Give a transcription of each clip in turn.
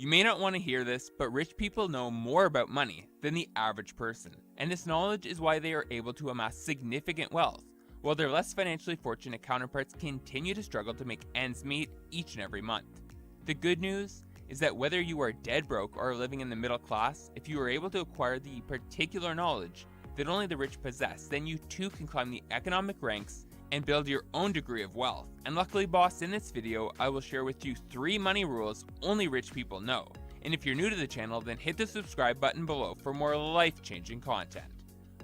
You may not want to hear this, but rich people know more about money than the average person, and this knowledge is why they are able to amass significant wealth, while their less financially fortunate counterparts continue to struggle to make ends meet each and every month. The good news is that whether you are dead broke or living in the middle class, if you are able to acquire the particular knowledge that only the rich possess, then you too can climb the economic ranks and build your own degree of wealth. And luckily, boss, in this video, I will share with you 3 money rules only rich people know. And if you're new to the channel, then hit the subscribe button below for more life-changing content.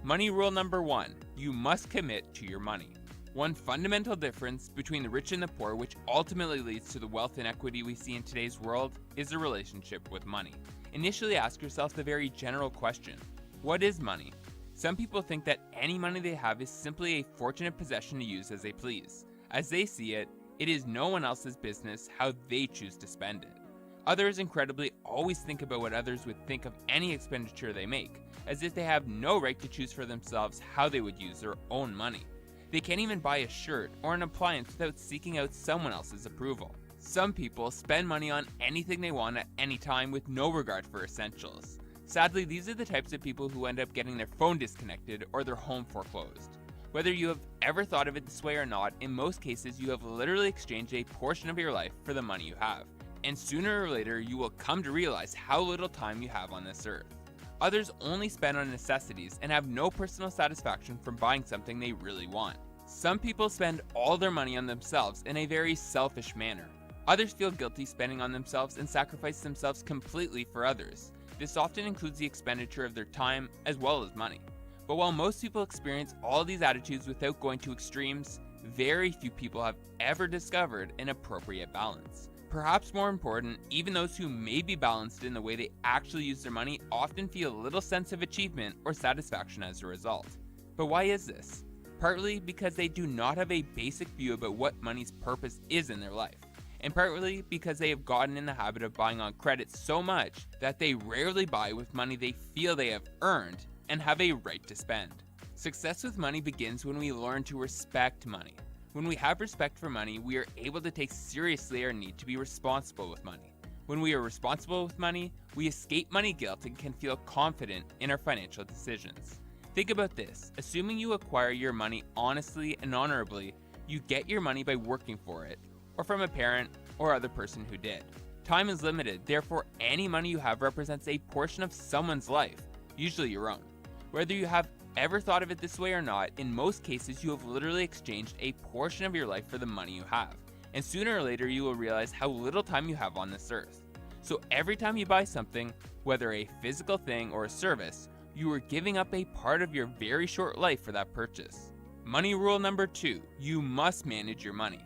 Money rule number 1, you must commit to your money. One fundamental difference between the rich and the poor, which ultimately leads to the wealth inequity we see in today's world, is the relationship with money. Initially ask yourself the very general question, what is money? Some people think that any money they have is simply a fortunate possession to use as they please. As they see it, it is no one else's business how they choose to spend it. Others, incredibly, always think about what others would think of any expenditure they make, as if they have no right to choose for themselves how they would use their own money. They can't even buy a shirt or an appliance without seeking out someone else's approval. Some people spend money on anything they want at any time with no regard for essentials. Sadly, these are the types of people who end up getting their phone disconnected or their home foreclosed. Whether you have ever thought of it this way or not, in most cases you have literally exchanged a portion of your life for the money you have. And sooner or later you will come to realize how little time you have on this earth. Others only spend on necessities and have no personal satisfaction from buying something they really want. Some people spend all their money on themselves in a very selfish manner. Others feel guilty spending on themselves and sacrifice themselves completely for others. This often includes the expenditure of their time as well as money. But while most people experience all these attitudes without going to extremes, very few people have ever discovered an appropriate balance. Perhaps more important, even those who may be balanced in the way they actually use their money often feel little sense of achievement or satisfaction as a result. But why is this? Partly because they do not have a basic view about what money's purpose is in their life, and partly because they have gotten in the habit of buying on credit so much that they rarely buy with money they feel they have earned and have a right to spend. Success with money begins when we learn to respect money. When we have respect for money, we are able to take seriously our need to be responsible with money. When we are responsible with money, we escape money guilt and can feel confident in our financial decisions. Think about this, assuming you acquire your money honestly and honorably, you get your money by working for it, or from a parent or other person who did. Time is limited, therefore any money you have represents a portion of someone's life, usually your own. Whether you have ever thought of it this way or not, in most cases you have literally exchanged a portion of your life for the money you have. And sooner or later you will realize how little time you have on this earth. So every time you buy something, whether a physical thing or a service, you are giving up a part of your very short life for that purchase. Money rule number 2, you must manage your money.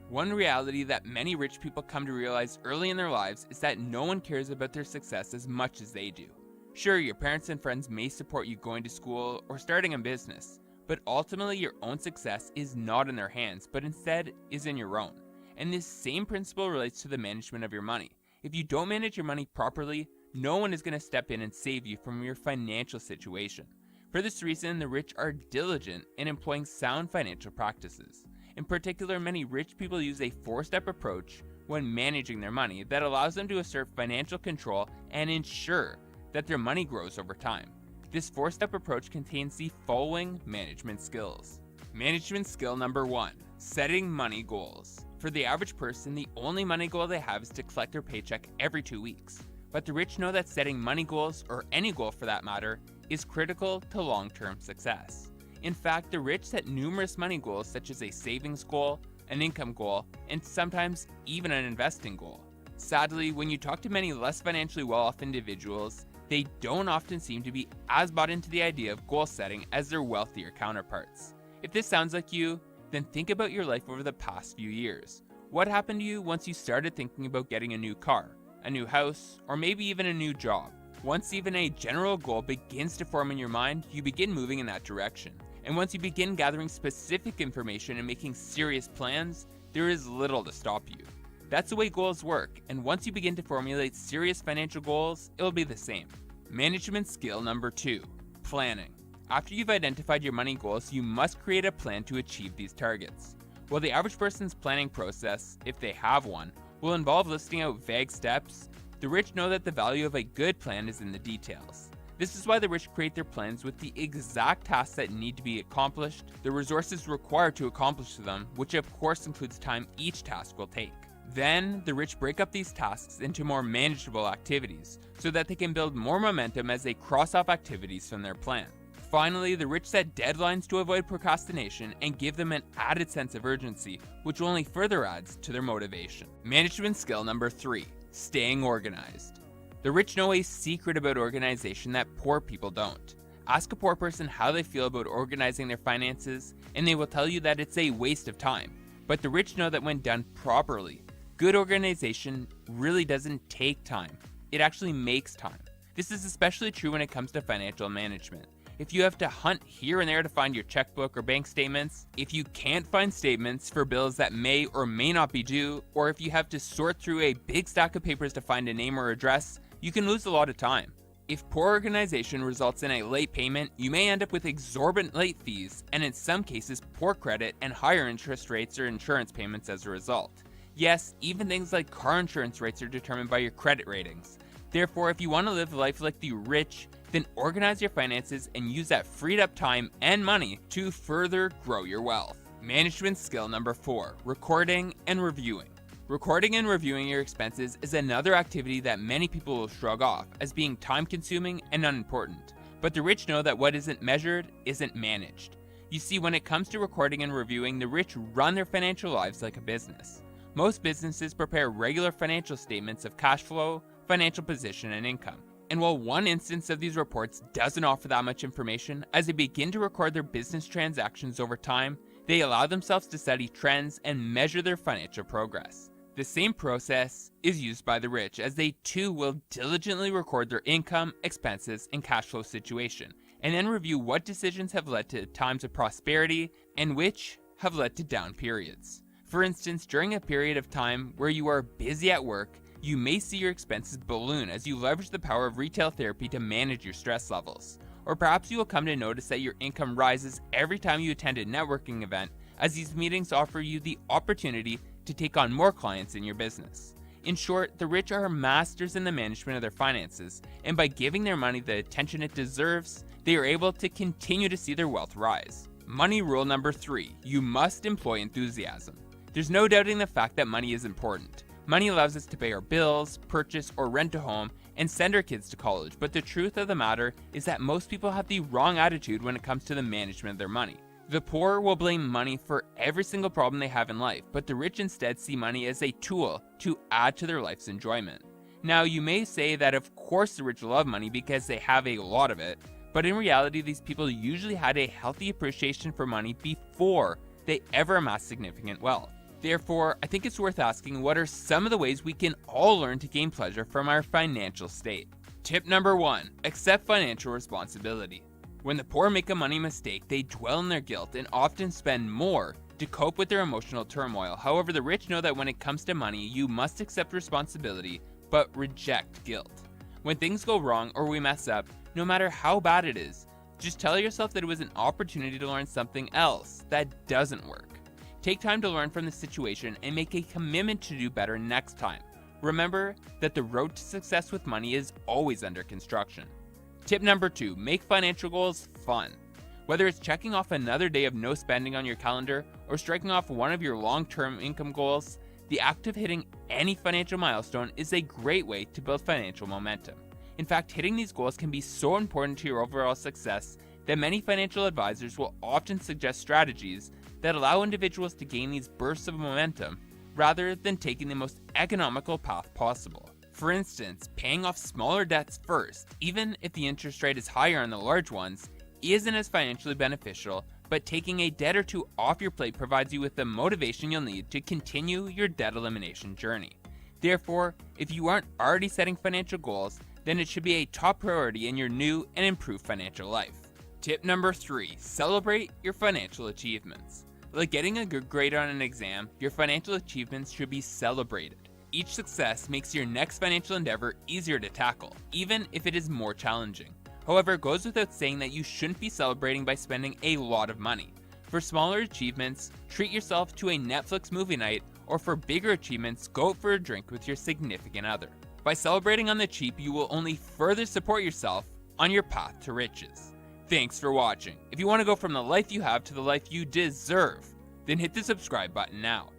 One reality that many rich people come to realize early in their lives is that no one cares about their success as much as they do. Sure, your parents and friends may support you going to school or starting a business, but ultimately your own success is not in their hands, but instead is in your own. And this same principle relates to the management of your money. If you don't manage your money properly, no one is going to step in and save you from your financial situation. For this reason, the rich are diligent in employing sound financial practices. In particular, many rich people use a 4-step approach when managing their money that allows them to assert financial control and ensure that their money grows over time. This 4-step approach contains the following management skills. Management skill number 1, setting money goals. For the average person, the only money goal they have is to collect their paycheck every 2 weeks. But the rich know that setting money goals, or any goal for that matter, is critical to long-term success. In fact, the rich set numerous money goals such as a savings goal, an income goal, and sometimes even an investing goal. Sadly, when you talk to many less financially well-off individuals, they don't often seem to be as bought into the idea of goal setting as their wealthier counterparts. If this sounds like you, then think about your life over the past few years. What happened to you once you started thinking about getting a new car, a new house, or maybe even a new job? Once even a general goal begins to form in your mind, you begin moving in that direction. And once you begin gathering specific information and making serious plans, there is little to stop you. That's the way goals work, and once you begin to formulate serious financial goals, it'll be the same. Management skill number 2, planning. After you've identified your money goals, you must create a plan to achieve these targets. While the average person's planning process, if they have one, will involve listing out vague steps, The rich know that the value of a good plan is in the details. This is why the rich create their plans with the exact tasks that need to be accomplished, the resources required to accomplish them, which of course includes time each task will take. Then, the rich break up these tasks into more manageable activities, so that they can build more momentum as they cross off activities from their plan. Finally, the rich set deadlines to avoid procrastination and give them an added sense of urgency, which only further adds to their motivation. Management skill number 3, staying organized. The rich know a secret about organization that poor people don't. Ask a poor person how they feel about organizing their finances, and they will tell you that it's a waste of time. But the rich know that when done properly, good organization really doesn't take time. It actually makes time. This is especially true when it comes to financial management. If you have to hunt here and there to find your checkbook or bank statements, if you can't find statements for bills that may or may not be due, or if you have to sort through a big stack of papers to find a name or address, you can lose a lot of time. If poor organization results in a late payment, you may end up with exorbitant late fees, and in some cases poor credit and higher interest rates or insurance payments as a result. Yes, even things like car insurance rates are determined by your credit ratings. Therefore, if you want to live life like the rich, then organize your finances and use that freed up time and money to further grow your wealth. Management skill number 4, recording and reviewing. Recording and reviewing your expenses is another activity that many people will shrug off as being time-consuming and unimportant, but the rich know that what isn't measured isn't managed. You see, when it comes to recording and reviewing, the rich run their financial lives like a business. Most businesses prepare regular financial statements of cash flow, financial position, and income. And while one instance of these reports doesn't offer that much information, as they begin to record their business transactions over time, they allow themselves to study trends and measure their financial progress. The same process is used by the rich, as they too will diligently record their income, expenses, and cash flow situation, and then review what decisions have led to times of prosperity and which have led to down periods. For instance, during a period of time where you are busy at work, you may see your expenses balloon as you leverage the power of retail therapy to manage your stress levels. Or perhaps you will come to notice that your income rises every time you attend a networking event, as these meetings offer you the opportunity to take on more clients in your business. In short, the rich are masters in the management of their finances, and by giving their money the attention it deserves, they are able to continue to see their wealth rise. Money rule number 3, you must employ enthusiasm. There's no doubting the fact that money is important. Money allows us to pay our bills, purchase or rent a home, and send our kids to college, but the truth of the matter is that most people have the wrong attitude when it comes to the management of their money. The poor will blame money for every single problem they have in life, but the rich instead see money as a tool to add to their life's enjoyment. Now, you may say that of course the rich love money because they have a lot of it, but in reality these people usually had a healthy appreciation for money before they ever amassed significant wealth. Therefore, I think it's worth asking, what are some of the ways we can all learn to gain pleasure from our financial state? Tip number 1, accept financial responsibility. When the poor make a money mistake, they dwell in their guilt and often spend more to cope with their emotional turmoil. However, the rich know that when it comes to money, you must accept responsibility, but reject guilt. When things go wrong or we mess up, no matter how bad it is, just tell yourself that it was an opportunity to learn something else that doesn't work. Take time to learn from the situation and make a commitment to do better next time. Remember that the road to success with money is always under construction. Tip number 2, make financial goals fun. Whether it's checking off another day of no spending on your calendar or striking off one of your long-term income goals, the act of hitting any financial milestone is a great way to build financial momentum. In fact, hitting these goals can be so important to your overall success that many financial advisors will often suggest strategies that allow individuals to gain these bursts of momentum rather than taking the most economical path possible. For instance, paying off smaller debts first, even if the interest rate is higher on the large ones, isn't as financially beneficial, but taking a debt or two off your plate provides you with the motivation you'll need to continue your debt elimination journey. Therefore, if you aren't already setting financial goals, then it should be a top priority in your new and improved financial life. Tip number 3, celebrate your financial achievements. Like getting a good grade on an exam, your financial achievements should be celebrated. Each success makes your next financial endeavor easier to tackle, even if it is more challenging. However, it goes without saying that you shouldn't be celebrating by spending a lot of money. For smaller achievements, treat yourself to a Netflix movie night, or for bigger achievements, go out for a drink with your significant other. By celebrating on the cheap, you will only further support yourself on your path to riches. Thanks for watching. If you want to go from the life you have to the life you deserve, then hit the subscribe button now.